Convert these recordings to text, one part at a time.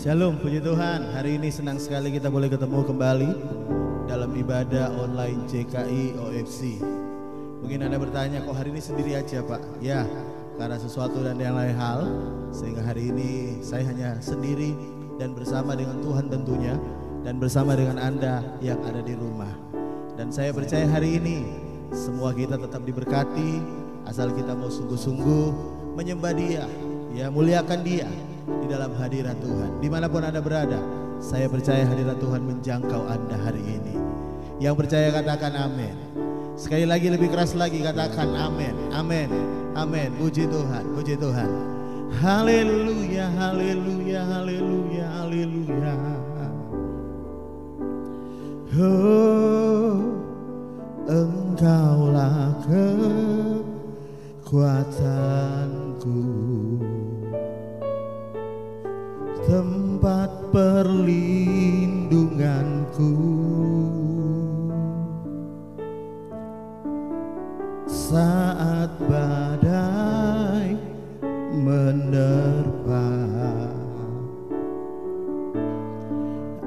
Shalom, puji Tuhan. Hari ini senang sekali kita boleh ketemu kembali dalam ibadah online JKI OFC. Mungkin Anda bertanya, kok hari ini sendiri aja Pak? Ya, karena sesuatu dan yang lain hal, sehingga hari ini saya hanya sendiri dan bersama dengan Tuhan tentunya, dan bersama dengan Anda yang ada di rumah. Dan saya percaya hari ini semua kita tetap diberkati, asal kita mau sungguh-sungguh menyembah Dia, ya, muliakan Dia di dalam hadirat Tuhan. Dimanapun Anda berada, saya percaya hadirat Tuhan menjangkau Anda hari ini. Yang percaya katakan amin. Sekali lagi, lebih keras lagi, katakan amin, amin, amin. Puji Tuhan, puji Tuhan. Haleluya, haleluya, haleluya, haleluya. Oh, Engkaulah kekuatanku, tempat perlindunganku saat badai menerpa.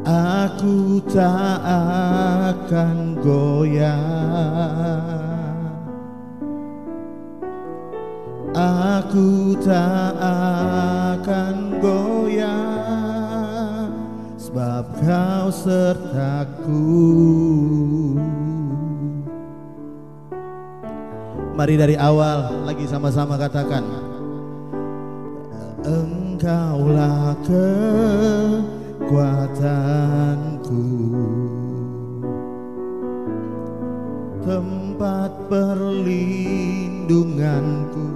Aku tak akan goyah, aku tak akan goyah, sebab Kau sertaku. Mari dari awal lagi sama-sama katakan, Engkaulah kekuatanku, tempat perlindunganku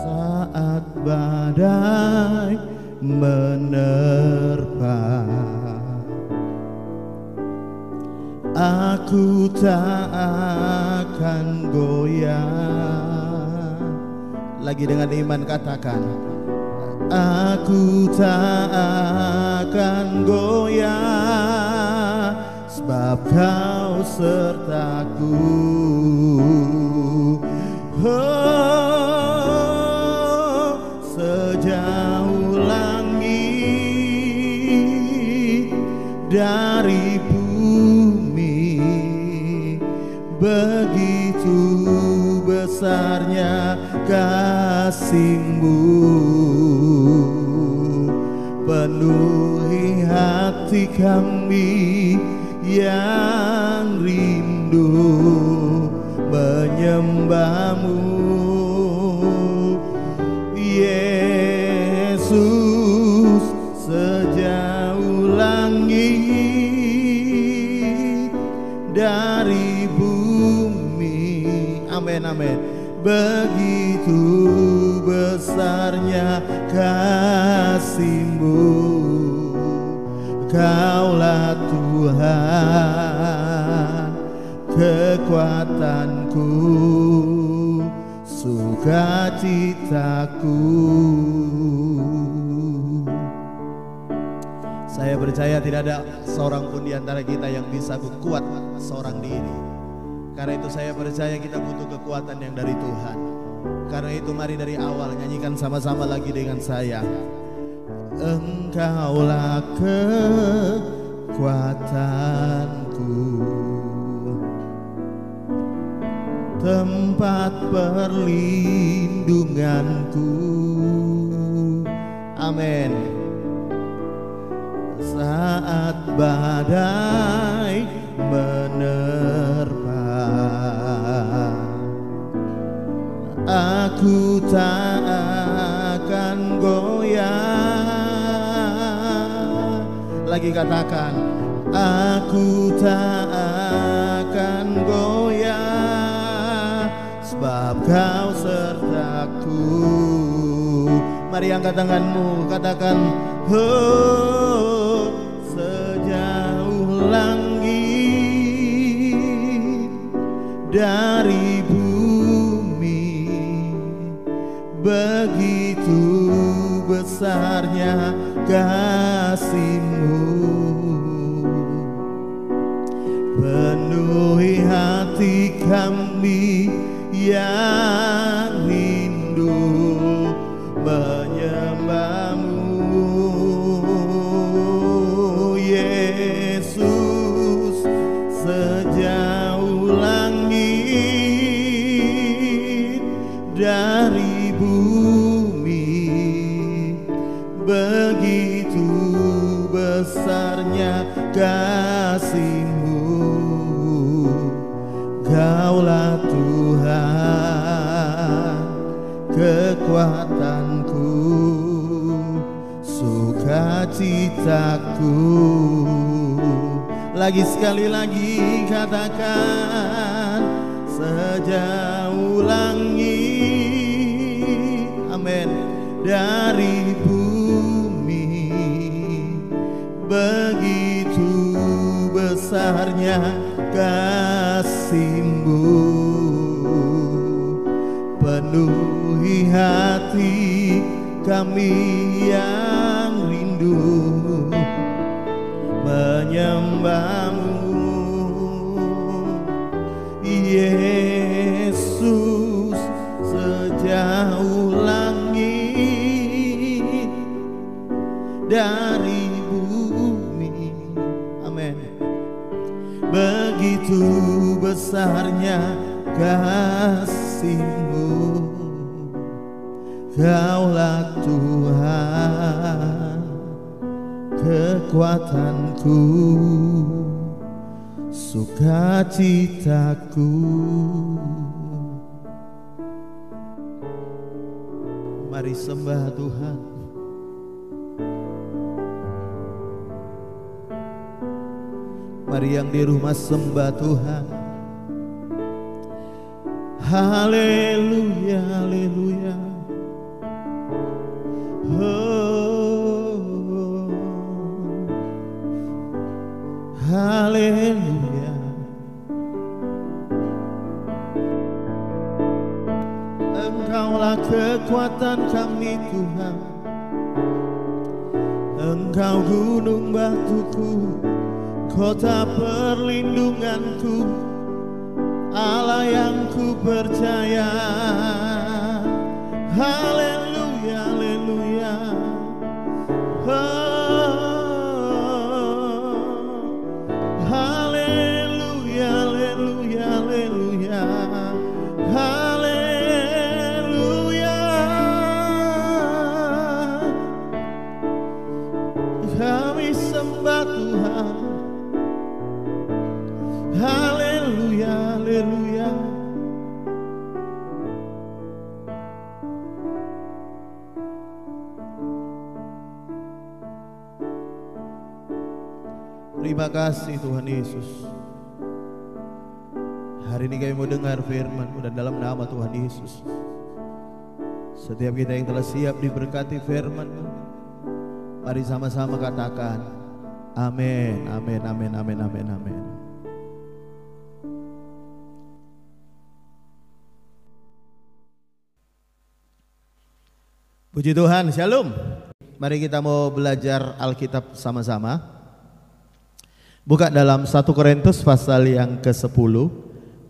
saat badai menerpa. Aku tak akan goyah. Lagi dengan iman katakan, aku tak akan goyah, sebab Kau sertaku. Oh, sejauh langit dari bumi, begitu besarnya kasih-Mu, penuhi hati kami yang rindu menyembah-Mu. Yesus, sejauh langit dari bumi, amin, amin, begitu besarnya kasih-Mu. Kaulah Tuhan, kekuatanku, sukacitaku. Saya percaya tidak ada seorang pun di antara kita yang bisa berkuat seorang diri. Karena itu saya percaya kita butuh kekuatan yang dari Tuhan. Karena itu mari dari awal nyanyikan sama-sama lagi dengan saya. Engkaulah kekuatanku, tempat perlindunganku, amin, saat badai menerpa. Aku tak akan goyah. Lagi katakan, aku tak akan goyah, sebab Kau sertaku. Mari angkat tanganmu, katakan, oh, sejauh langit dari bumi, begitu besarnya kasih-Mu, penuhi hati kami yang rindu besarnya kasih-Mu. Kaulah Tuhan, kekuatanku, sukacitaku. Lagi sekali lagi katakan, sejauh langit, amin, dari bumi, begitu besarnya kasih-Mu. Penuhi hati kami yang rindu menyembah-Mu, Yesus. Sejauh langit dari bumi, amin, begitu besarnya kasih-Mu. Kaulah Tuhan, kekuatanku, sukacitaku. Mari sembah Tuhan. Mari yang di rumah sembah Tuhan. Haleluya, haleluya. Oh, haleluya. Engkaulah kekuatan kami Tuhan, Engkau gunung batuku, kota perlindunganku, Allah yang ku percaya. Haleluya, haleluya. Haleluya, haleluya, haleluya. Haleluya. Kami sembah Tuhan. Haleluya, haleluya. Terima kasih Tuhan Yesus. Hari ini kami mau dengar firman-Mu dan dalam nama Tuhan Yesus, setiap kita yang telah siap diberkati firman-Mu, mari sama-sama katakan amin, amin, amin, amin, amin, amin. Puji Tuhan, shalom. Mari kita mau belajar Alkitab sama-sama. Buka dalam 1 Korintus pasal yang ke-10.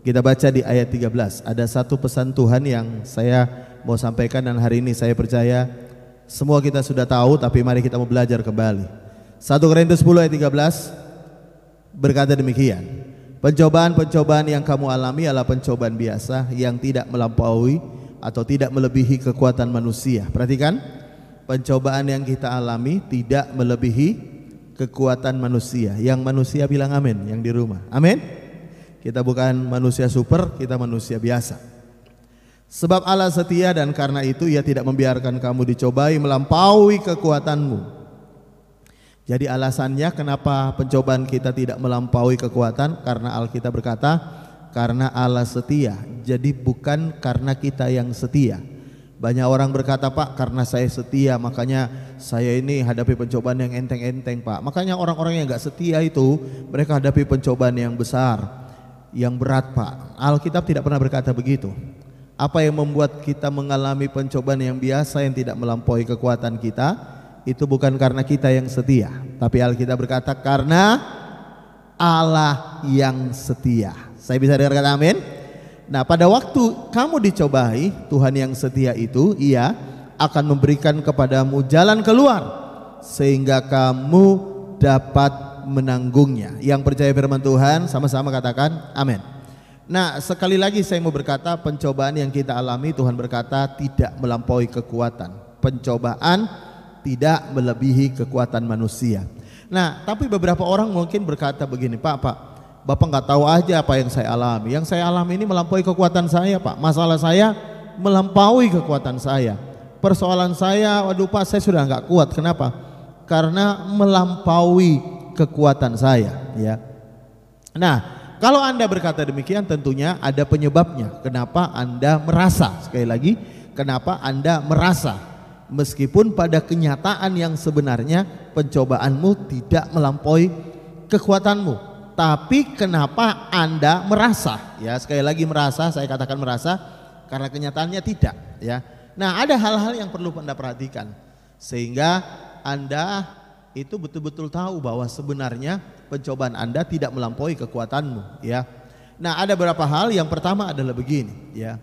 Kita baca di ayat 13. Ada satu pesan Tuhan yang saya mau sampaikan, dan hari ini saya percaya semua kita sudah tahu, tapi mari kita mau belajar kembali. 1 Korintus 10 ayat 13 berkata demikian. Pencobaan-pencobaan yang kamu alami adalah pencobaan biasa yang tidak melampaui atau tidak melebihi kekuatan manusia. Perhatikan, pencobaan yang kita alami tidak melebihi kekuatan manusia. Yang manusia bilang amin, yang di rumah amin. Kita bukan manusia super, kita manusia biasa. Sebab Allah setia, dan karena itu Ia tidak membiarkan kamu dicobai melampaui kekuatanmu. Jadi alasannya kenapa pencobaan kita tidak melampaui kekuatan, karena Alkitab berkata karena Allah setia. Jadi bukan karena kita yang setia. Banyak orang berkata, Pak, karena saya setia makanya saya ini hadapi pencobaan yang enteng-enteng, Pak. Makanya orang-orang yang gak setia itu mereka hadapi pencobaan yang besar, yang berat, Pak. Alkitab tidak pernah berkata begitu. Apa yang membuat kita mengalami pencobaan yang biasa yang tidak melampaui kekuatan kita, itu bukan karena kita yang setia, tapi Alkitab berkata karena Allah yang setia. Saya bisa dengar kata amin? Nah, pada waktu kamu dicobai, Tuhan yang setia itu Ia akan memberikan kepadamu jalan keluar sehingga kamu dapat menanggungnya. Yang percaya firman Tuhan sama-sama katakan amin. Nah, sekali lagi saya mau berkata, pencobaan yang kita alami Tuhan berkata tidak melampaui kekuatan. Pencobaan tidak melebihi kekuatan manusia. Nah, tapi beberapa orang mungkin berkata begini, Pak, Bapak nggak tahu aja apa yang saya alami. Yang saya alami ini melampaui kekuatan saya, Pak. Masalah saya melampaui kekuatan saya. Persoalan saya, waduh Pak, saya sudah nggak kuat. Kenapa? Karena melampaui kekuatan saya, ya. Nah, kalau Anda berkata demikian, tentunya ada penyebabnya. Kenapa Anda merasa? Sekali lagi, kenapa Anda merasa? Meskipun pada kenyataan yang sebenarnya pencobaanmu tidak melampaui kekuatanmu, tapi kenapa Anda merasa? Ya, sekali lagi merasa, saya katakan merasa karena kenyataannya tidak, ya. Nah, ada hal-hal yang perlu Anda perhatikan sehingga Anda itu betul-betul tahu bahwa sebenarnya pencobaan Anda tidak melampaui kekuatanmu, ya. Nah, ada beberapa hal. Yang pertama adalah begini, ya.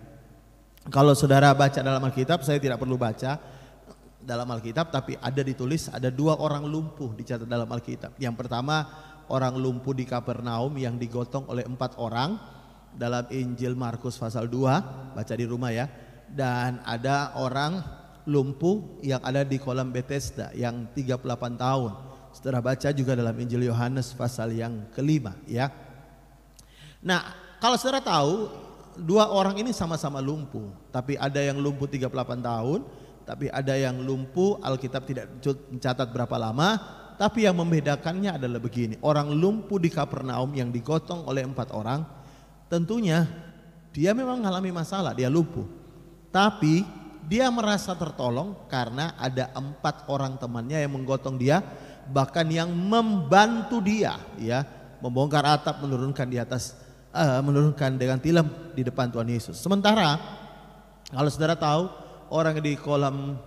Kalau saudara baca dalam Alkitab, saya tidak perlu baca dalam Alkitab, tapi ada ditulis ada 2 orang lumpuh dicatat dalam Alkitab. Yang pertama, orang lumpuh di Kapernaum yang digotong oleh 4 orang dalam Injil Markus pasal 2, baca di rumah ya. Dan ada orang lumpuh yang ada di kolam Bethesda yang 38 tahun. Saudara baca juga dalam Injil Yohanes pasal yang kelima, ya. Nah, kalau saudara tahu 2 orang ini sama-sama lumpuh, tapi ada yang lumpuh 38 tahun, tapi ada yang lumpuh Alkitab tidak mencatat berapa lama, tapi yang membedakannya adalah begini. Orang lumpuh di Kapernaum yang digotong oleh 4 orang, tentunya dia memang mengalami masalah, dia lumpuh. Tapi dia merasa tertolong karena ada 4 orang temannya yang menggotong dia, bahkan yang membantu dia, ya, membongkar atap, menurunkan di atas, menurunkan dengan tilam di depan Tuhan Yesus. Sementara kalau saudara tahu orang di kolam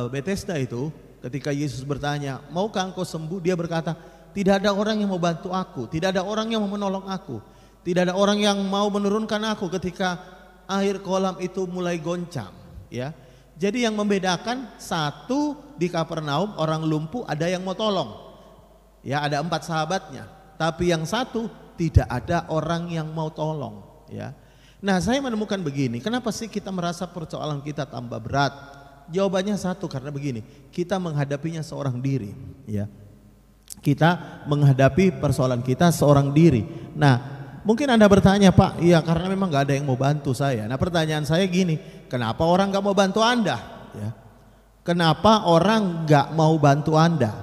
Bethesda itu, ketika Yesus bertanya, maukah engkau sembuh? Dia berkata, tidak ada orang yang mau bantu aku, tidak ada orang yang mau menolong aku, tidak ada orang yang mau menurunkan aku ketika air kolam itu mulai goncang, ya. Jadi yang membedakan, satu di Kapernaum orang lumpuh ada yang mau tolong, ya, ada 4 sahabatnya, tapi yang satu tidak ada orang yang mau tolong, ya. Nah, saya menemukan begini, kenapa sih kita merasa persoalan kita tambah berat? Jawabannya satu, karena begini, kita menghadapinya seorang diri, ya. Kita menghadapi persoalan kita seorang diri. Nah, mungkin Anda bertanya, Pak, iya karena memang gak ada yang mau bantu saya. Nah, pertanyaan saya gini, kenapa orang gak mau bantu Anda? Ya. Kenapa orang gak mau bantu Anda?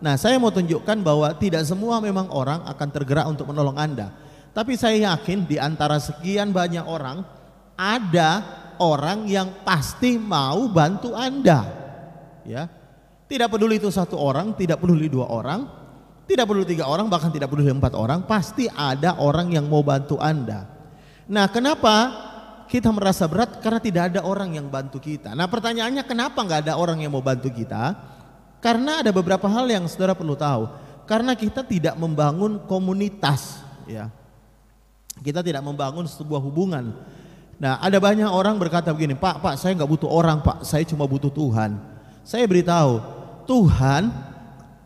Nah, saya mau tunjukkan bahwa tidak semua memang orang akan tergerak untuk menolong Anda. Tapi saya yakin di antara sekian banyak orang, ada orang yang pasti mau bantu Anda, ya. Tidak peduli itu 1 orang, tidak peduli 2 orang, tidak peduli 3 orang, bahkan tidak peduli 4 orang, pasti ada orang yang mau bantu Anda. Nah, kenapa kita merasa berat? Karena tidak ada orang yang bantu kita. Nah, pertanyaannya, kenapa nggak ada orang yang mau bantu kita? Karena ada beberapa hal yang saudara perlu tahu. Karena kita tidak membangun komunitas, ya. Kita tidak membangun sebuah hubungan. Nah, ada banyak orang berkata begini, Pak, saya nggak butuh orang, Pak, saya cuma butuh Tuhan. Saya beritahu, Tuhan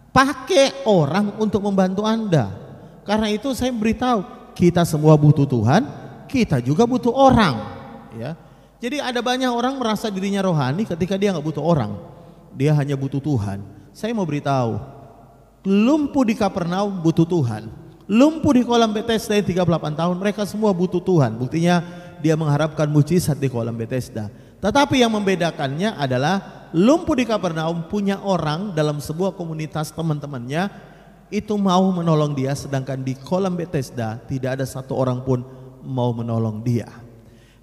pakai orang untuk membantu Anda. Karena itu saya beritahu, kita semua butuh Tuhan, kita juga butuh orang, ya. Jadi ada banyak orang merasa dirinya rohani ketika dia nggak butuh orang, dia hanya butuh Tuhan. Saya mau beritahu, lumpuh di Kapernaum butuh Tuhan, lumpuh di kolam Bethesda 38 tahun, mereka semua butuh Tuhan. Buktinya dia mengharapkan mujizat di kolam Bethesda. Tetapi yang membedakannya adalah lumpuh di Kapernaum punya orang dalam sebuah komunitas teman-temannya itu mau menolong dia, sedangkan di kolam Bethesda tidak ada 1 orang pun mau menolong dia.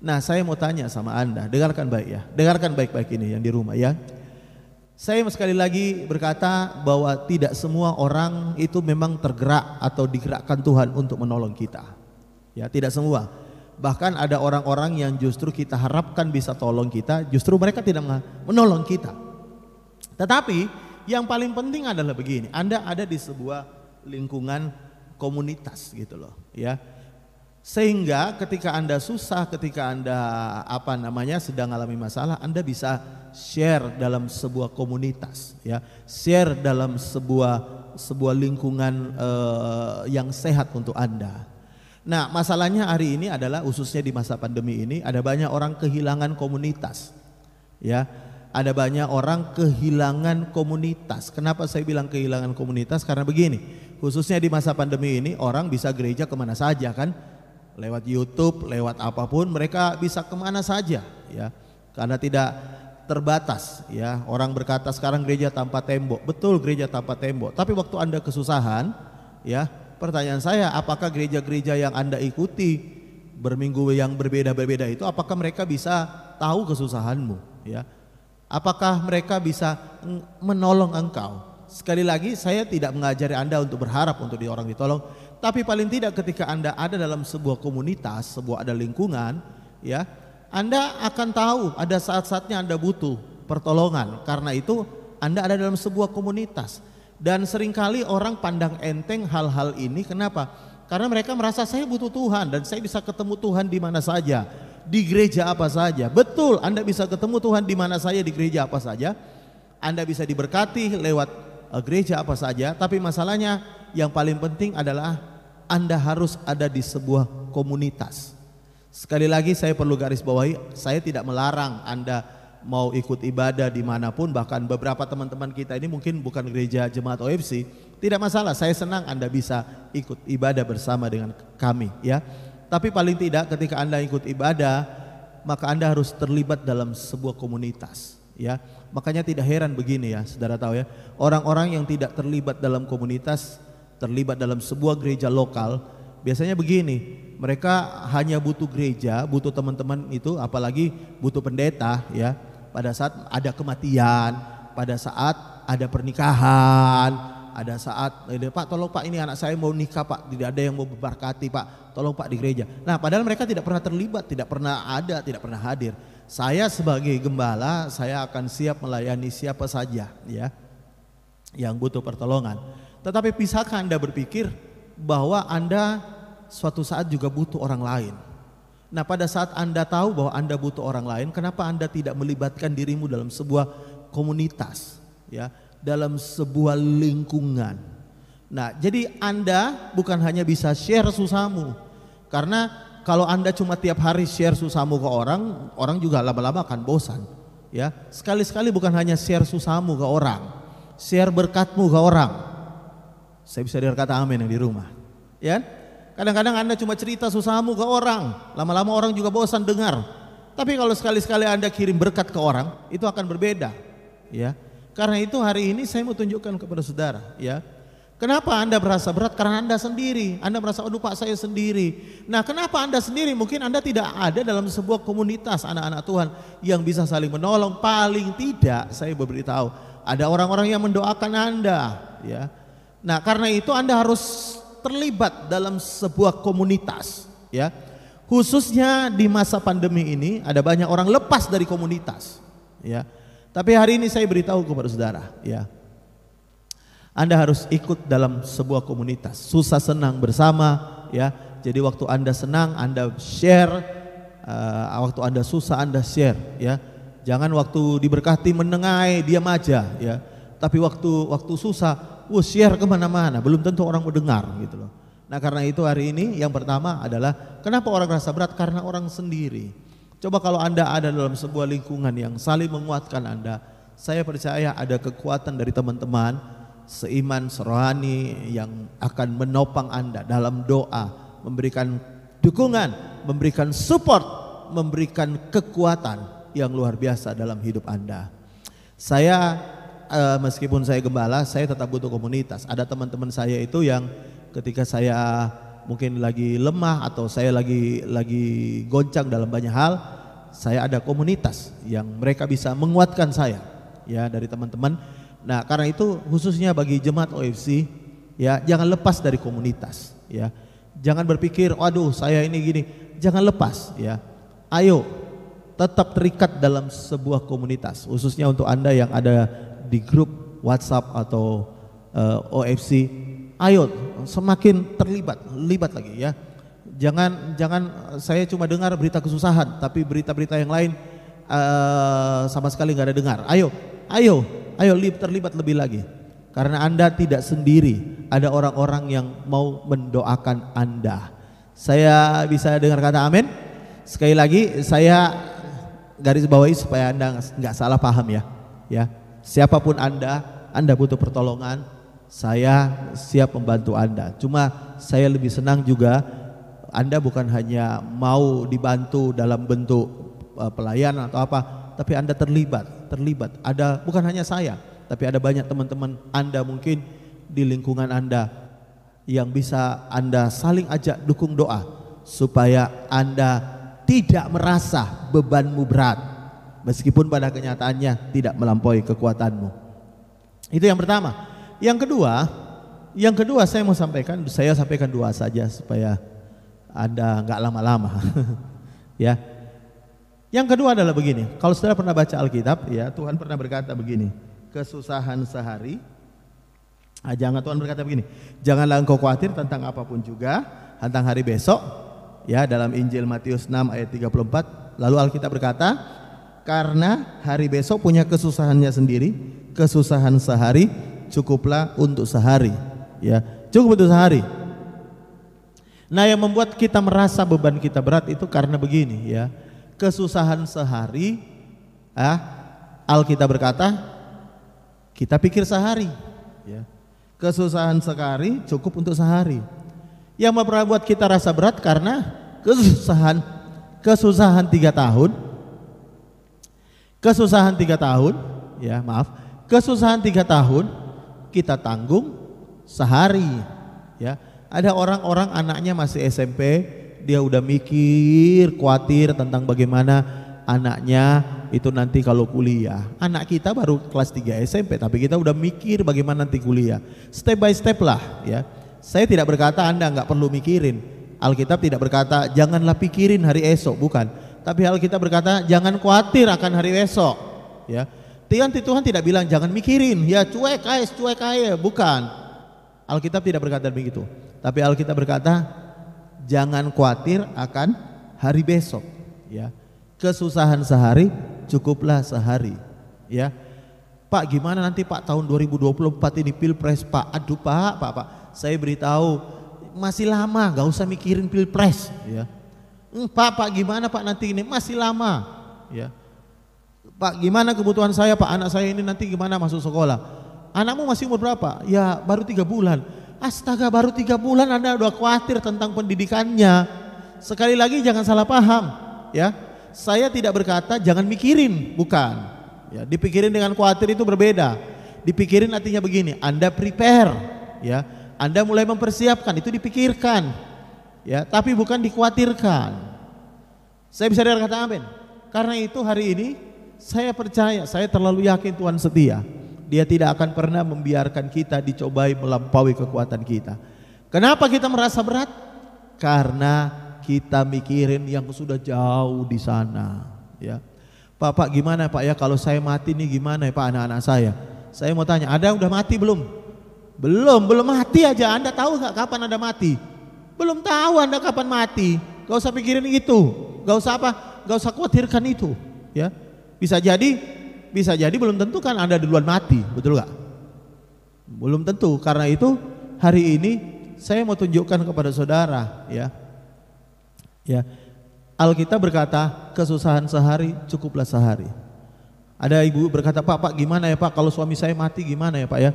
Nah, saya mau tanya sama Anda, dengarkan baik ya, dengarkan baik-baik ini yang di rumah ya. Saya sekali lagi berkata bahwa tidak semua orang itu memang tergerak atau digerakkan Tuhan untuk menolong kita. Ya, tidak semua. Bahkan ada orang-orang yang justru kita harapkan bisa tolong kita, justru mereka tidak menolong kita. Tetapi yang paling penting adalah begini, Anda ada di sebuah lingkungan komunitas gitu loh, ya. Sehingga ketika Anda susah, ketika Anda sedang alami masalah, Anda bisa share dalam sebuah komunitas, ya, share dalam sebuah lingkungan yang sehat untuk Anda. Nah, masalahnya hari ini adalah khususnya di masa pandemi ini ada banyak orang kehilangan komunitas, ya. Ada banyak orang kehilangan komunitas. Kenapa saya bilang kehilangan komunitas? Karena begini, khususnya di masa pandemi ini orang bisa gereja kemana saja kan, lewat YouTube, lewat apapun mereka bisa kemana saja ya, karena tidak terbatas ya. Orang berkata sekarang gereja tanpa tembok, betul gereja tanpa tembok. Tapi waktu Anda kesusahan ya, pertanyaan saya, apakah gereja-gereja yang Anda ikuti berminggu yang berbeda-berbeda itu, apakah mereka bisa tahu kesusahanmu ya? Apakah mereka bisa menolong engkau? Sekali lagi saya tidak mengajari Anda untuk berharap untuk orang ditolong, tapi paling tidak ketika Anda ada dalam sebuah komunitas, sebuah ada lingkungan ya, Anda akan tahu ada saat-saatnya Anda butuh pertolongan. Karena itu Anda ada dalam sebuah komunitas. Dan seringkali orang pandang enteng hal-hal ini. Kenapa? Karena mereka merasa saya butuh Tuhan dan saya bisa ketemu Tuhan di mana saja, di gereja apa saja. Betul, Anda bisa ketemu Tuhan di mana saja, di gereja apa saja. Anda bisa diberkati lewat gereja apa saja. Tapi masalahnya yang paling penting adalah Anda harus ada di sebuah komunitas. Sekali lagi saya perlu garis bawahi, saya tidak melarang Anda mau ikut ibadah dimanapun. Bahkan beberapa teman-teman kita ini mungkin bukan gereja jemaat OFC, tidak masalah, saya senang Anda bisa ikut ibadah bersama dengan kami ya. Tapi paling tidak ketika Anda ikut ibadah, maka Anda harus terlibat dalam sebuah komunitas ya. Makanya tidak heran begini ya, saudara tahu ya, orang-orang yang tidak terlibat dalam komunitas, terlibat dalam sebuah gereja lokal, biasanya begini, mereka hanya butuh gereja, butuh teman-teman itu, apalagi butuh pendeta ya, pada saat ada kematian, pada saat ada pernikahan, ada saat Pak tolong Pak, ini anak saya mau nikah Pak, tidak ada yang mau berkati Pak, tolong Pak di gereja. Nah padahal mereka tidak pernah terlibat, tidak pernah ada, tidak pernah hadir. Saya sebagai gembala, saya akan siap melayani siapa saja ya yang butuh pertolongan. Tetapi bisakah Anda berpikir bahwa Anda suatu saat juga butuh orang lain? Nah pada saat Anda tahu bahwa Anda butuh orang lain, kenapa Anda tidak melibatkan dirimu dalam sebuah komunitas ya, dalam sebuah lingkungan? Nah jadi Anda bukan hanya bisa share susahmu, karena kalau Anda cuma tiap hari share susahmu ke orang, orang juga lama-lama akan bosan ya. Sekali-sekali bukan hanya share susahmu ke orang, share berkatmu ke orang. Saya bisa dengar kata amin yang di rumah ya. Kadang-kadang Anda cuma cerita susahmu ke orang, lama-lama orang juga bosan dengar. Tapi kalau sekali-sekali Anda kirim berkat ke orang, itu akan berbeda ya. Karena itu hari ini saya mau tunjukkan kepada saudara ya. Kenapa Anda merasa berat? Karena Anda sendiri. Anda merasa, aduh Pak saya sendiri. Nah kenapa Anda sendiri? Mungkin Anda tidak ada dalam sebuah komunitas anak-anak Tuhan yang bisa saling menolong. Paling tidak saya beritahu, ada orang-orang yang mendoakan Anda ya. Nah karena itu Anda harus terlibat dalam sebuah komunitas ya. Khususnya di masa pandemi ini ada banyak orang lepas dari komunitas ya. Tapi hari ini saya beritahu kepada saudara ya, Anda harus ikut dalam sebuah komunitas, susah senang bersama ya. Jadi waktu Anda senang Anda share, waktu Anda susah Anda share ya. Jangan waktu diberkati menengai diam aja ya. Tapi waktu susah share kemana-mana, belum tentu orang mau dengar gitu loh. Nah karena itu hari ini yang pertama adalah kenapa orang rasa berat? Karena orang sendiri. Coba kalau Anda ada dalam sebuah lingkungan yang saling menguatkan Anda, saya percaya ada kekuatan dari teman-teman seiman, serohani yang akan menopang Anda dalam doa, memberikan dukungan, memberikan support, memberikan kekuatan yang luar biasa dalam hidup Anda. Saya meskipun saya gembala, saya tetap butuh komunitas. Ada teman-teman saya itu yang ketika saya mungkin lagi lemah atau saya lagi goncang dalam banyak hal, saya ada komunitas yang mereka bisa menguatkan saya ya, dari teman-teman. Nah karena itu khususnya bagi jemaat OFC ya, jangan lepas dari komunitas ya. Jangan berpikir waduh saya ini gini, jangan lepas ya. Ayo tetap terikat dalam sebuah komunitas, khususnya untuk Anda yang ada di grup WhatsApp atau OFC. Ayo semakin libat lagi ya. Jangan saya cuma dengar berita kesusahan, tapi berita-berita yang lain sama sekali nggak ada dengar. Ayo terlibat lebih lagi. Karena Anda tidak sendiri, ada orang-orang yang mau mendoakan Anda. Saya bisa dengar kata amin. Sekali lagi saya garis bawahi supaya Anda nggak salah paham ya. Ya, siapapun Anda butuh pertolongan, saya siap membantu Anda. Cuma saya lebih senang juga Anda bukan hanya mau dibantu dalam bentuk pelayanan atau apa, tapi Anda terlibat. Ada bukan hanya saya, tapi ada banyak teman-teman Anda mungkin di lingkungan Anda yang bisa Anda saling ajak dukung doa supaya Anda tidak merasa bebanmu berat meskipun pada kenyataannya tidak melampaui kekuatanmu. Itu yang pertama. Yang kedua saya mau sampaikan, saya sampaikan dua saja supaya Anda nggak lama-lama. Ya. Yang kedua adalah begini, kalau saudara pernah baca Alkitab, ya Tuhan pernah berkata begini, kesusahan sehari, Tuhan berkata begini, janganlah engkau khawatir tentang apapun juga, tentang hari besok, ya dalam Injil Matius 6 ayat 34, lalu Alkitab berkata, karena hari besok punya kesusahannya sendiri, kesusahan sehari cukuplah untuk sehari, ya cukup untuk sehari. Nah yang membuat kita merasa beban kita berat itu karena begini ya, kesusahan sehari, Alkitab berkata kita pikir sehari, ya. Kesusahan sehari cukup untuk sehari. Yang membuat kita rasa berat karena kesusahan 3 tahun, kesusahan 3 tahun, ya maaf, kesusahan 3 tahun kita tanggung sehari, ya. Ada orang-orang anaknya masih SMP, dia udah mikir, khawatir tentang bagaimana anaknya itu nanti kalau kuliah. Anak kita baru kelas 3 SMP, tapi kita udah mikir bagaimana nanti kuliah. Step by step lah ya. Saya tidak berkata Anda nggak perlu mikirin. Alkitab tidak berkata janganlah pikirin hari esok, bukan. Tapi Alkitab berkata jangan khawatir akan hari esok. Ya. Tuhan tidak bilang jangan mikirin, ya cuek aja, bukan. Alkitab tidak berkata begitu. Tapi Alkitab berkata jangan khawatir akan hari besok, ya. Kesusahan sehari cukuplah sehari, ya. Pak gimana nanti Pak tahun 2024 ini Pilpres Pak? Aduh Pak, saya beritahu masih lama, gak usah mikirin Pilpres, ya. Pak gimana Pak nanti ini masih lama, ya. Pak gimana kebutuhan saya Pak, anak saya ini nanti gimana masuk sekolah? Anakmu masih umur berapa? Ya baru 3 bulan. Astaga, baru 3 bulan Anda udah khawatir tentang pendidikannya. Sekali lagi jangan salah paham, ya. Saya tidak berkata jangan mikirin, bukan. Ya, dipikirin dengan khawatir itu berbeda. Dipikirin artinya begini, Anda prepare, ya. Anda mulai mempersiapkan, itu dipikirkan, ya. Tapi bukan dikhawatirkan. Saya bisa dengar kata amin. Karena itu hari ini saya percaya, saya terlalu yakin Tuhan setia. Dia tidak akan pernah membiarkan kita dicobai melampaui kekuatan kita. Kenapa kita merasa berat? Karena kita mikirin yang sudah jauh di sana, ya. Pak gimana Pak ya kalau saya mati nih gimana ya Pak anak-anak saya? Saya mau tanya, ada yang udah mati belum? Belum mati aja. Anda tahu nggak kapan Anda mati? Belum tahu Anda kapan mati. Gak usah pikirin itu, gak usah khawatirkan itu, ya. Bisa jadi belum tentu kan Anda duluan mati, betul gak? Belum tentu. Karena itu hari ini saya mau tunjukkan kepada saudara, ya. Ya. Alkitab berkata kesusahan sehari cukuplah sehari. Ada ibu berkata, Pak gimana ya Pak kalau suami saya mati gimana ya Pak ya?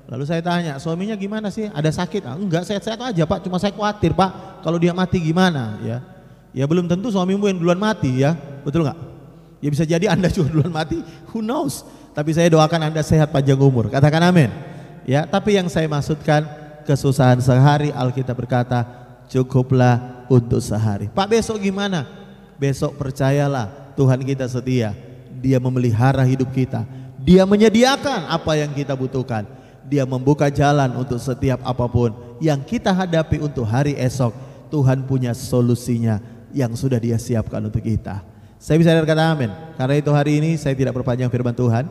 Lalu saya tanya, suaminya gimana sih? Ada sakit? Enggak, sehat-sehat aja Pak, cuma saya khawatir Pak kalau dia mati gimana, ya. Ya belum tentu suamimu yang duluan mati, ya. Betul gak? Ya bisa jadi Anda juga duluan mati, who knows. Tapi saya doakan Anda sehat panjang umur, katakan amin. Ya, tapi yang saya maksudkan kesusahan sehari, Alkitab berkata cukuplah untuk sehari. Pak besok gimana? Besok percayalah Tuhan kita setia. Dia memelihara hidup kita. Dia menyediakan apa yang kita butuhkan. Dia membuka jalan untuk setiap apapun yang kita hadapi untuk hari esok. Tuhan punya solusinya yang sudah Dia siapkan untuk kita. Saya bisa kata amin. Karena itu hari ini saya tidak perpanjang firman Tuhan.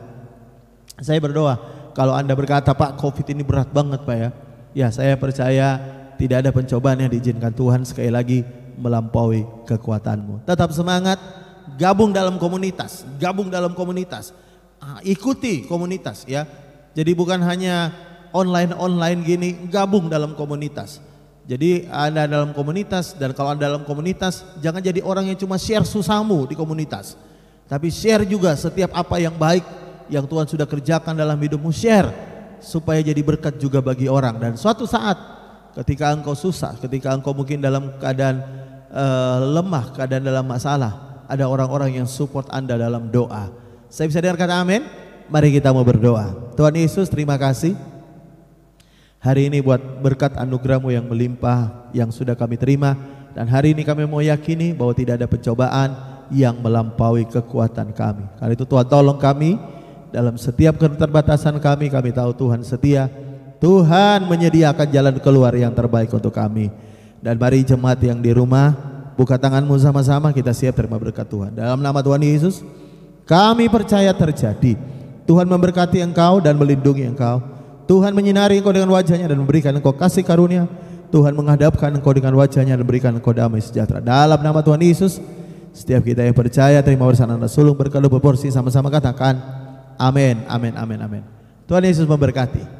Saya berdoa kalau Anda berkata Pak COVID ini berat banget Pak ya. Ya saya percaya tidak ada pencobaan yang diizinkan Tuhan sekali lagi melampaui kekuatanmu. Tetap semangat, gabung dalam komunitas, ikuti komunitas ya. Jadi bukan hanya online gini, gabung dalam komunitas. Jadi Anda dalam komunitas, dan kalau Anda dalam komunitas jangan jadi orang yang cuma share susahmu di komunitas. Tapi share juga setiap apa yang baik yang Tuhan sudah kerjakan dalam hidupmu, share supaya jadi berkat juga bagi orang. Dan suatu saat ketika engkau susah, ketika engkau mungkin dalam keadaan lemah, keadaan dalam masalah, ada orang-orang yang support Anda dalam doa. Saya bisa dengar kata amin? Mari kita mau berdoa. Tuhan Yesus, terima kasih hari ini buat berkat anugerah-Mu yang melimpah yang sudah kami terima. Dan hari ini kami mau yakini bahwa tidak ada pencobaan yang melampaui kekuatan kami. Karena itu Tuhan tolong kami dalam setiap keterbatasan kami tahu Tuhan setia. Tuhan menyediakan jalan keluar yang terbaik untuk kami. Dan mari jemaat yang di rumah, buka tanganmu sama-sama, kita siap terima berkat Tuhan. Dalam nama Tuhan Yesus, kami percaya terjadi. Tuhan memberkati engkau dan melindungi engkau. Tuhan menyinari engkau dengan wajahnya dan memberikan engkau kasih karunia. Tuhan menghadapkan engkau dengan wajahnya dan memberikan engkau damai sejahtera. Dalam nama Tuhan Yesus, setiap kita yang percaya terima warisan Anda sulung berkat berporsi, sama-sama katakan amin, amin, amin, amin. Tuhan Yesus memberkati.